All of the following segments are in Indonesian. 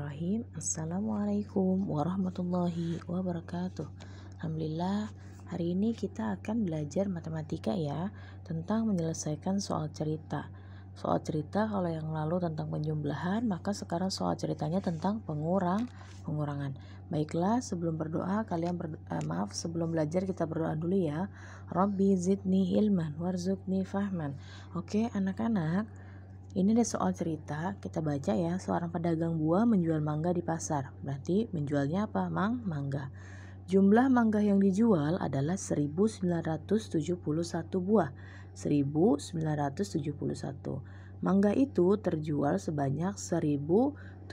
Bismillahirrahmanirrahim. Assalamualaikum warahmatullahi wabarakatuh. Alhamdulillah, hari ini kita akan belajar matematika ya, tentang menyelesaikan soal cerita. Soal cerita kalau yang lalu tentang penjumlahan, maka sekarang soal ceritanya tentang pengurangan. Baiklah, sebelum berdoa sebelum belajar kita berdoa dulu ya. Rabbi zidni ilman warzuqni fahman. Oke, anak-anak, ini ada soal cerita, kita baca ya. Seorang pedagang buah menjual mangga di pasar. Berarti menjualnya apa? Mangga. Jumlah mangga yang dijual adalah 1971 buah. 1971. Mangga itu terjual sebanyak 1776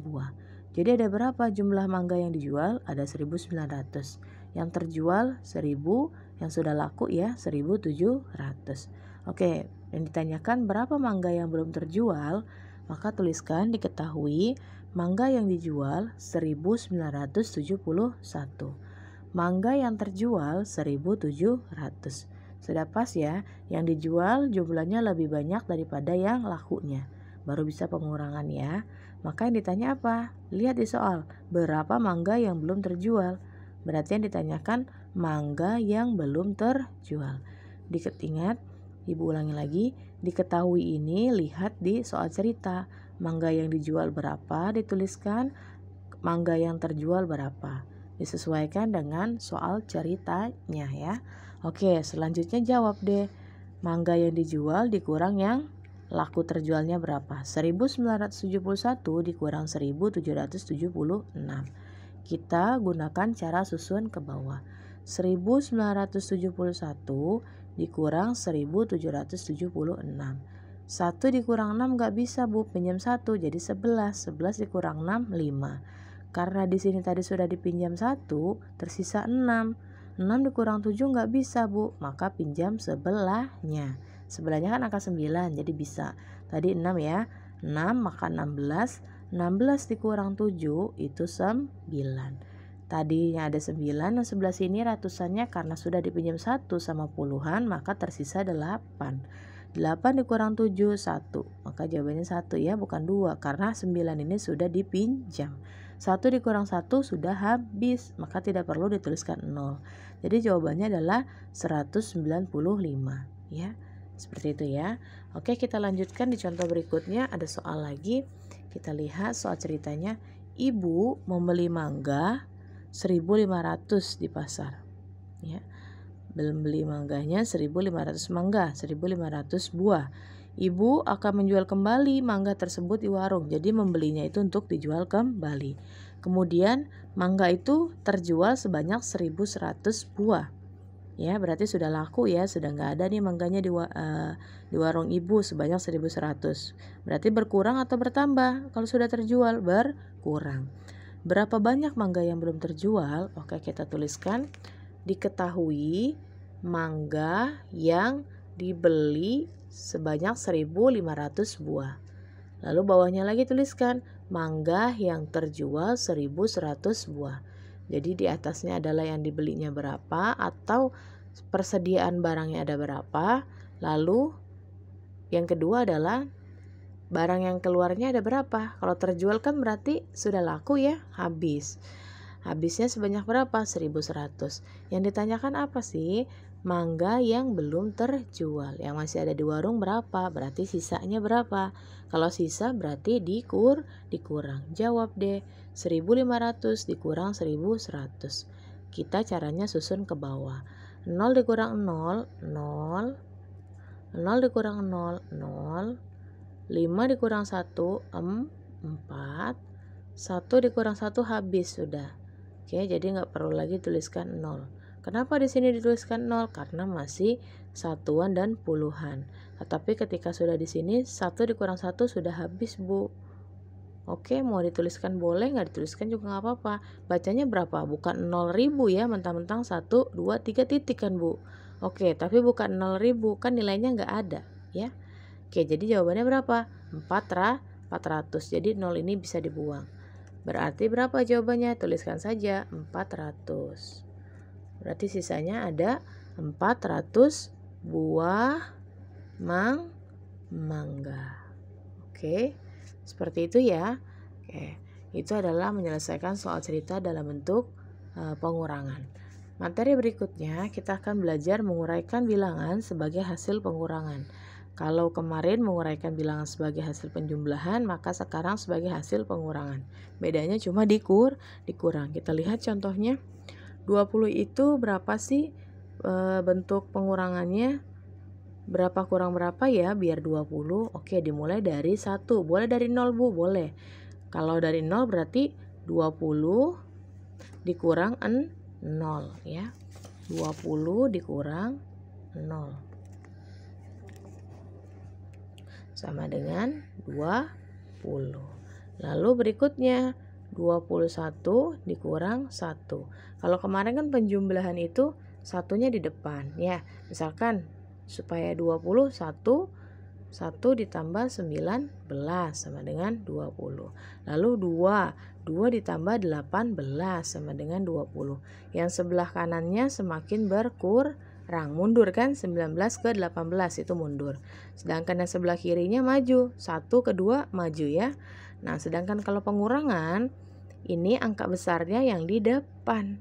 buah. Jadi ada berapa jumlah mangga yang dijual? Ada 1900. Yang terjual 1000, yang sudah laku ya 1700. Oke, yang ditanyakan berapa mangga yang belum terjual, maka tuliskan diketahui mangga yang dijual 1971. Mangga yang terjual 1700. Sudah pas ya, yang dijual jumlahnya lebih banyak daripada yang lakunya. Baru bisa pengurangan ya. Maka yang ditanya apa? Lihat di soal, berapa mangga yang belum terjual? Berarti yang ditanyakan mangga yang belum terjual. Ingat, Ibu ulangi lagi, diketahui ini lihat di soal cerita. Mangga yang dijual berapa dituliskan, mangga yang terjual berapa. Disesuaikan dengan soal ceritanya ya. Oke, selanjutnya jawab deh. Mangga yang dijual dikurang yang laku terjualnya berapa? 1971 dikurang 1776. Kita gunakan cara susun ke bawah. 1971 dikurang 1776. 1 dikurang 6 gak bisa Bu, pinjam 1 jadi 11. 11 dikurang 6, 5. Karena di sini tadi sudah dipinjam 1, tersisa 6. 6 dikurang 7 gak bisa Bu, maka pinjam sebelahnya. Sebelahnya kan angka 9, jadi bisa. Tadi 6 ya, 6 maka 16. 16 dikurang 7 itu 9. Tadinya ada 9, yang sebelah sini ratusannya karena sudah dipinjam 1 sama puluhan, maka tersisa 8. 8 dikurang 7, 1. Maka jawabannya 1 ya, bukan 2. Karena 9 ini sudah dipinjam. 1 dikurang 1 sudah habis, maka tidak perlu dituliskan 0. Jadi jawabannya adalah 195 ya. Seperti itu ya. Oke, kita lanjutkan di contoh berikutnya. Ada soal lagi. Kita lihat soal ceritanya. Ibu membeli mangga 1.500 di pasar ya. Beli mangganya 1.500 mangga, 1.500 buah. Ibu akan menjual kembali mangga tersebut di warung. Jadi membelinya itu untuk dijual kembali. Kemudian mangga itu terjual sebanyak 1.100 buah. Ya, berarti sudah laku ya, sudah nggak ada nih mangganya di warung ibu sebanyak 1.100. Berarti berkurang atau bertambah? Kalau sudah terjual berkurang. Berapa banyak mangga yang belum terjual? Oke, kita tuliskan diketahui mangga yang dibeli sebanyak 1.500 buah. Lalu bawahnya lagi tuliskan mangga yang terjual 1.100 buah. Jadi di atasnya adalah yang dibelinya berapa atau persediaan barangnya ada berapa. Lalu yang kedua adalah barang yang keluarnya ada berapa. Kalau terjual kan berarti sudah laku ya, habis. Habisnya sebanyak berapa? 1.100. Yang ditanyakan apa sih? Mangga yang belum terjual. Yang masih ada di warung berapa? Berarti sisanya berapa? Kalau sisa berarti dikurang. Jawab deh. 1.500 dikurang 1.100. Kita caranya susun ke bawah. 0 dikurang 0, 0. 0 dikurang 0, 0. 5 dikurang 1, 4. 1 dikurang 1 habis sudah. Oke, jadi nggak perlu lagi tuliskan 0. Kenapa di sini dituliskan 0? Karena masih satuan dan puluhan. Tetapi ketika sudah di sini 1 dikurang 1 sudah habis Bu. Oke, mau dituliskan boleh, nggak dituliskan juga nggak apa-apa. Bacanya berapa? Bukan 0.000 ya, mentang-mentang 1, 2, 3 titik kan Bu. Oke, tapi bukan 0.000, kan nilainya nggak ada ya. Oke, jadi jawabannya berapa? 400. Jadi 0 ini bisa dibuang. Berarti berapa jawabannya? Tuliskan saja 400. Berarti sisanya ada 400 buah mangga. Oke, seperti itu ya. Oke, itu adalah menyelesaikan soal cerita dalam bentuk pengurangan. Materi berikutnya kita akan belajar menguraikan bilangan sebagai hasil pengurangan. Kalau kemarin menguraikan bilangan sebagai hasil penjumlahan, maka sekarang sebagai hasil pengurangan. Bedanya cuma dikurang. Kita lihat contohnya. 20 itu berapa sih bentuk pengurangannya? Berapa kurang berapa ya biar 20? Oke, dimulai dari 1. Boleh dari 0, Bu? Boleh. Kalau dari 0 berarti 20 dikurang 0 ya. 20 dikurang 0 sama dengan 20. Lalu berikutnya 21 dikurang 1. Kalau kemarin kan penjumlahan itu satunya di depan ya. Misalkan supaya 21, 1 ditambah 19 sama dengan 20. Lalu 2 ditambah 18 sama dengan 20. Yang sebelah kanannya semakin berkurang. Mundur kan, 19 ke 18 itu mundur. Sedangkan yang sebelah kirinya maju, 1 ke 2 maju ya. Nah, sedangkan kalau pengurangan, ini angka besarnya yang di depan.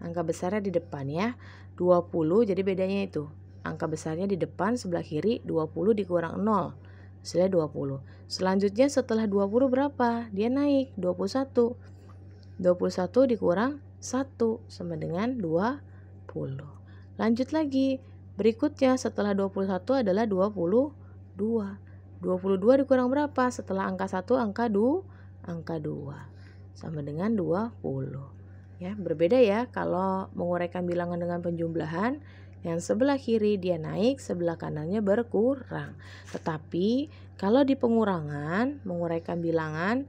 Angka besarnya di depan ya. 20, jadi bedanya itu. Angka besarnya di depan, sebelah kiri 20 dikurang 0. Hasilnya 20. Selanjutnya setelah 20 berapa? Dia naik 21. 21 dikurang 1 sama dengan 20. Lanjut lagi. Berikutnya setelah 21 adalah 22. 22 dikurang berapa? Setelah angka 1 angka 2 sama dengan 20. Ya, berbeda ya kalau menguraikan bilangan dengan penjumlahan. Yang sebelah kiri dia naik, sebelah kanannya berkurang. Tetapi kalau di pengurangan, menguraikan bilangan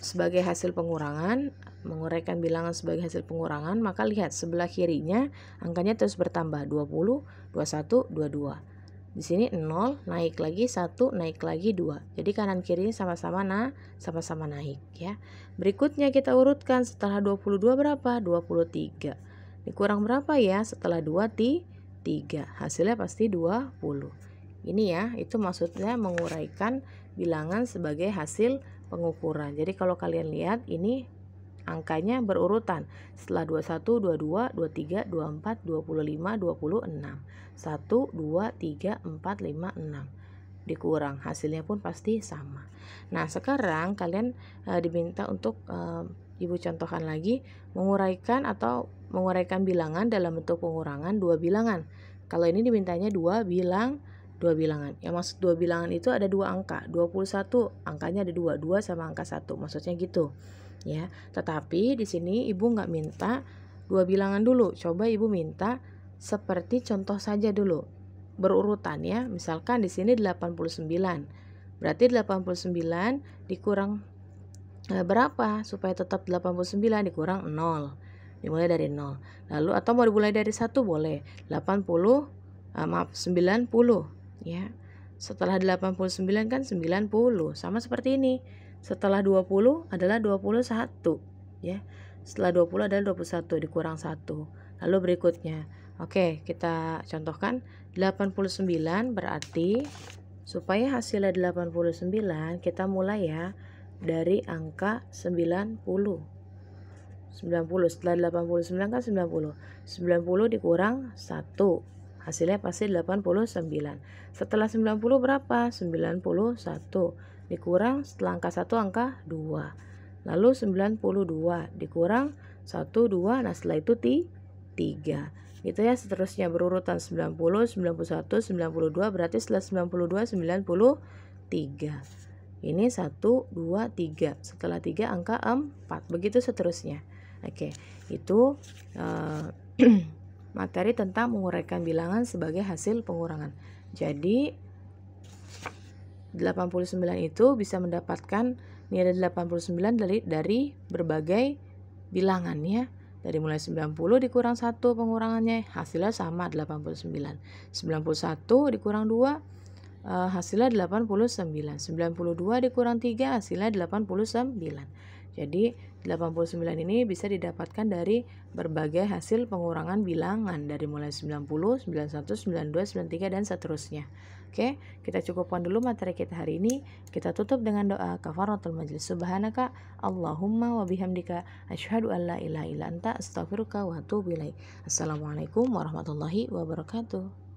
sebagai hasil pengurangan, menguraikan bilangan sebagai hasil pengurangan, maka lihat sebelah kirinya angkanya terus bertambah, 20, 21, 22. Di sini 0, naik lagi 1, naik lagi 2. Jadi kanan kirinya sama-sama naik ya. Berikutnya kita urutkan setelah 22 berapa? 23. Dikurang berapa ya? Setelah 3. Hasilnya pasti 20. Ini ya, itu maksudnya menguraikan bilangan sebagai hasil pengukuran. Jadi kalau kalian lihat ini angkanya berurutan. Setelah 21, 22, 23, 24, 25, 26. 1, 2, 3, 4, 5, 6. Dikurang, hasilnya pun pasti sama. Nah, sekarang kalian diminta untuk Ibu contohkan lagi menguraikan menguraikan bilangan dalam bentuk pengurangan 2 bilangan. Kalau ini dimintanya 2 bilangan. Yang maksud 2 bilangan itu ada 2 angka. 21 angkanya ada 2 sama angka 1. Maksudnya gitu. Ya, tetapi di sini Ibu nggak minta 2 bilangan dulu. Coba Ibu minta seperti contoh saja dulu. Berurutan ya. Misalkan di sini 89. Berarti 89 dikurang berapa? Supaya tetap 89 dikurang 0. Dimulai dari 0. Lalu atau mau dimulai dari 1 boleh. 90 ya. Setelah 89 kan 90. Sama seperti ini. Setelah 20 adalah 21 ya. Setelah 20 adalah 21 dikurang 1. Lalu berikutnya. Oke, kita contohkan 89 berarti supaya hasilnya 89 kita mulai ya dari angka 90. Setelah 89 kan 90. 90 dikurang 1. Hasilnya pasti 89. Setelah 90 berapa? 91. Dikurang setelah angka 1 angka 2. Lalu 92 dikurang 1, 2. Nah, setelah itu 3. Gitu ya, seterusnya berurutan 90, 91, 92. Berarti setelah 92, 93. Ini 1, 2, 3. Setelah 3 angka 4. Begitu seterusnya. Oke, itu materi tentang menguraikan bilangan sebagai hasil pengurangan. Jadi 89 itu bisa mendapatkan nilai 89 dari berbagai bilangan ya. Dari mulai 90 dikurang 1 pengurangannya hasilnya sama 89. 91 dikurang 2 hasilnya 89. 92 dikurang 3 hasilnya 89. Jadi 89 ini bisa didapatkan dari berbagai hasil pengurangan bilangan dari mulai 90, 91, 92, 93 dan seterusnya. Oke, kita cukupkan dulu materi kita hari ini. Kita tutup dengan doa kafaratul majlis. Subhanaka Allahumma wa bihamdika asyhadu an la ilaha illa anta astaghfiruka wa atubu ilaik. Assalamualaikum warahmatullahi wabarakatuh.